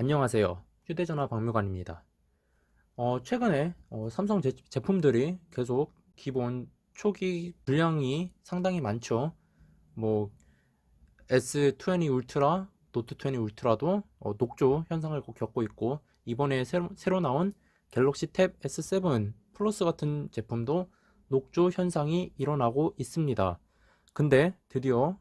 안녕하세요. 휴대전화 박물관입니다. 최근에 삼성 제품들이 계속 기본 초기 불량이 상당히 많죠. 뭐 S20 울트라, 노트 20 울트라도 녹조 현상을 겪고 있고, 이번에 새로 나온 갤럭시 탭 S7 플러스 같은 제품도 녹조 현상이 일어나고 있습니다. 근데 드디어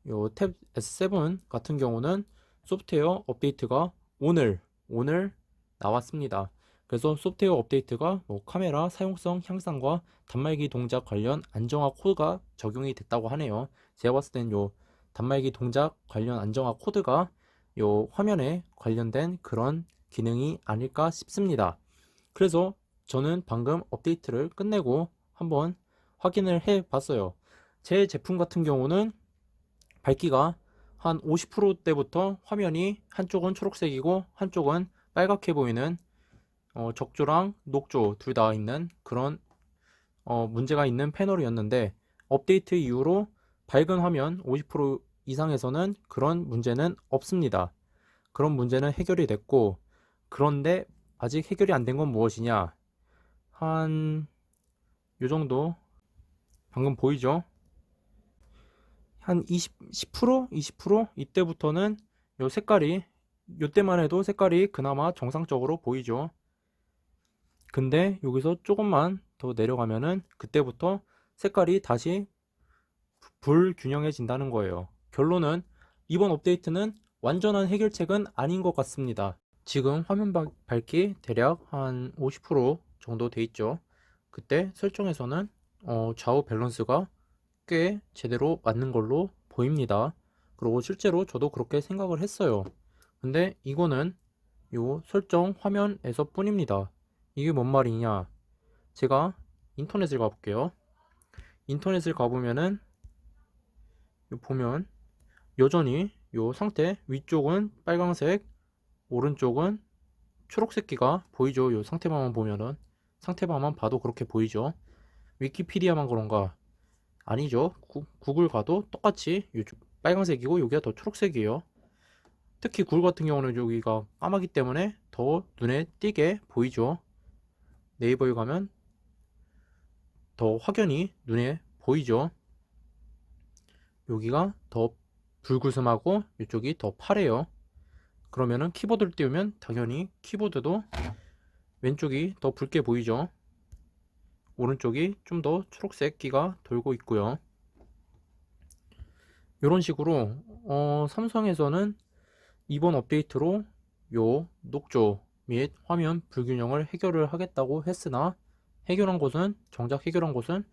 요 탭 S7 같은 경우는 소프트웨어 업데이트가 오늘 나왔습니다. 그래서 소프트웨어 업데이트가 카메라 사용성 향상과 단말기 동작 관련 안정화 코드가 적용이 됐다고 하네요. 제가 봤을 땐 요 단말기 동작 관련 안정화 코드가 요 화면에 관련된 그런 기능이 아닐까 싶습니다. 그래서 저는 방금 업데이트를 끝내고 한번 확인을 해 봤어요. 제 제품 같은 경우는 밝기가 한 50%대부터 화면이 한쪽은 초록색이고 한쪽은 빨갛게 보이는 적조랑 녹조 둘 다 있는 그런 문제가 있는 패널이었는데, 업데이트 이후로 밝은 화면 50% 이상에서는 그런 문제는 없습니다. 그런 문제는 해결이 됐고, 그런데 아직 해결이 안 된 건 무엇이냐, 한 요 정도 방금 보이죠? 한 10%? 20%? 이때부터는 요 색깔이, 요때만 해도 색깔이 그나마 정상적으로 보이죠. 근데 여기서 조금만 더 내려가면은 그때부터 색깔이 다시 불균형해진다는 거예요. 결론은 이번 업데이트는 완전한 해결책은 아닌 것 같습니다. 지금 화면 밝기 대략 한 50% 정도 돼 있죠. 그때 설정에서는 좌우 밸런스가 꽤 제대로 맞는 걸로 보입니다. 그리고 실제로 저도 그렇게 생각을 했어요. 근데 이거는 요 설정 화면에서 뿐입니다. 이게 뭔 말이냐? 제가 인터넷을 가볼게요. 인터넷을 가보면은 보면 여전히 요 상태, 위쪽은 빨강색, 오른쪽은 초록색기가 보이죠. 요 상태만만 보면은, 상태만만 봐도 그렇게 보이죠. 위키피디아만 그런가? 아니죠. 구글 가도 똑같이 요쪽 빨간색이고 여기가 더 초록색이에요. 특히 구글 같은 경우는 여기가 까마기 때문에 더 눈에 띄게 보이죠. 네이버에 가면 더 확연히 눈에 보이죠. 여기가 더 불구슴하고 이쪽이 더 파래요. 그러면은 키보드를 띄우면 당연히 키보드도 왼쪽이 더 붉게 보이죠. 오른쪽이 좀 더 초록색기가 돌고 있고요. 이런 식으로 삼성에서는 이번 업데이트로 요 녹조 및 화면 불균형을 해결을 하겠다고 했으나, 정작 해결한 것은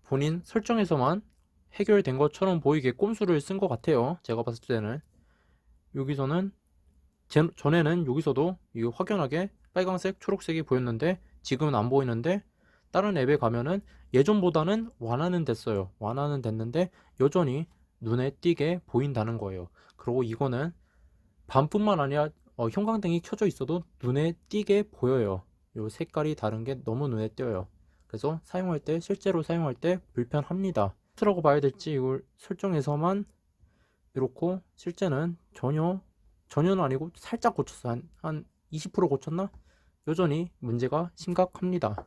본인 설정에서만 해결된 것처럼 보이게 꼼수를 쓴 것 같아요. 제가 봤을 때는 여기서는 전에는 여기서도 이 확연하게 빨간색 초록색이 보였는데 지금은 안 보이는데, 다른 앱에 가면은 예전보다는 완화는 됐어요. 완화는 됐는데 여전히 눈에 띄게 보인다는 거예요. 그리고 이거는 밤뿐만 아니라 형광등이 켜져 있어도 눈에 띄게 보여요. 요 색깔이 다른 게 너무 눈에 띄어요. 그래서 실제로 사용할 때 불편합니다. 라고 봐야 될지 이걸 설정해서만 이렇고, 실제는 전혀는 아니고 살짝 고쳤어. 한 20% 고쳤나? 여전히 문제가 심각합니다.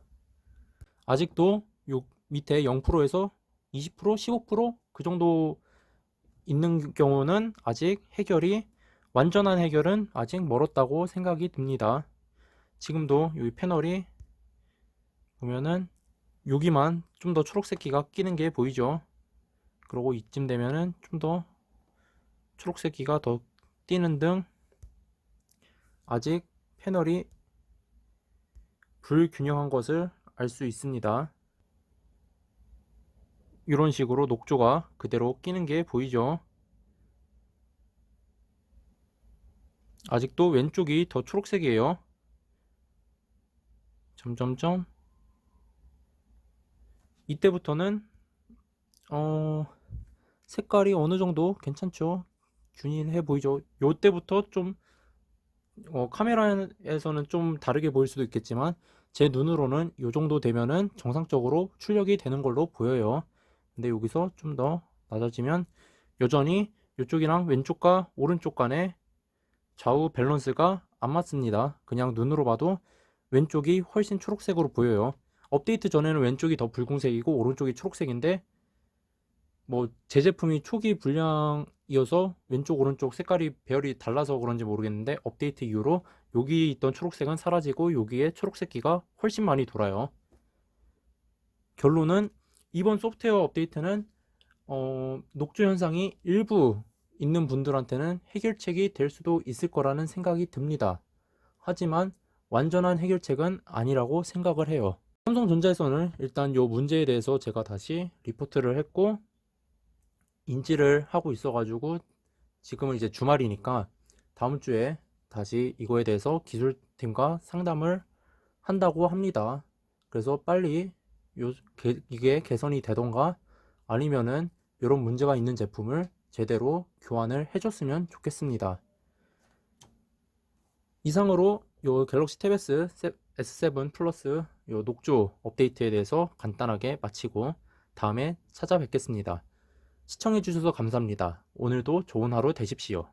아직도 요 밑에 0%에서 20%, 15%그 정도 있는 경우는 아직 완전한 해결은 아직 멀었다고 생각이 듭니다. 지금도 이 패널이 보면은 여기만 좀 더 초록색기가 끼는 게 보이죠. 그리고 이쯤 되면은 좀 더 초록색기가 더 띄는 등 아직 패널이 불균형한 것을 알 수 있습니다. 이런 식으로 녹조가 그대로 끼는 게 보이죠. 아직도 왼쪽이 더 초록색이에요. 점점점. 이때부터는 색깔이 어느 정도 괜찮죠. 균일해 보이죠. 요때부터 좀 카메라에서는 좀 다르게 보일 수도 있겠지만 제 눈으로는 요 정도 되면은 정상적으로 출력이 되는 걸로 보여요. 근데 여기서 좀 더 낮아지면 여전히 이쪽이랑 왼쪽과 오른쪽 간에 좌우 밸런스가 안 맞습니다. 그냥 눈으로 봐도 왼쪽이 훨씬 초록색으로 보여요. 업데이트 전에는 왼쪽이 더 붉은색이고 오른쪽이 초록색인데 뭐 제 제품이 초기 불량이어서 왼쪽 오른쪽 색깔이 배열이 달라서 그런지 모르겠는데 업데이트 이후로 여기 있던 초록색은 사라지고 여기에 초록색기가 훨씬 많이 돌아요. 결론은 이번 소프트웨어 업데이트는 녹조 현상이 일부 있는 분들한테는 해결책이 될 수도 있을 거라는 생각이 듭니다. 하지만 완전한 해결책은 아니라고 생각을 해요. 삼성전자에서는 일단 이 문제에 대해서 제가 다시 리포트를 했고 인지를 하고 있어가지고 지금은 이제 주말이니까 다음 주에 다시 이거에 대해서 기술팀과 상담을 한다고 합니다. 그래서 빨리 이게 개선이 되던가 아니면은 이런 문제가 있는 제품을 제대로 교환을 해줬으면 좋겠습니다. 이상으로 요 갤럭시 탭 S7 플러스 요 녹조 업데이트에 대해서 간단하게 마치고 다음에 찾아뵙겠습니다. 시청해주셔서 감사합니다. 오늘도 좋은 하루 되십시오.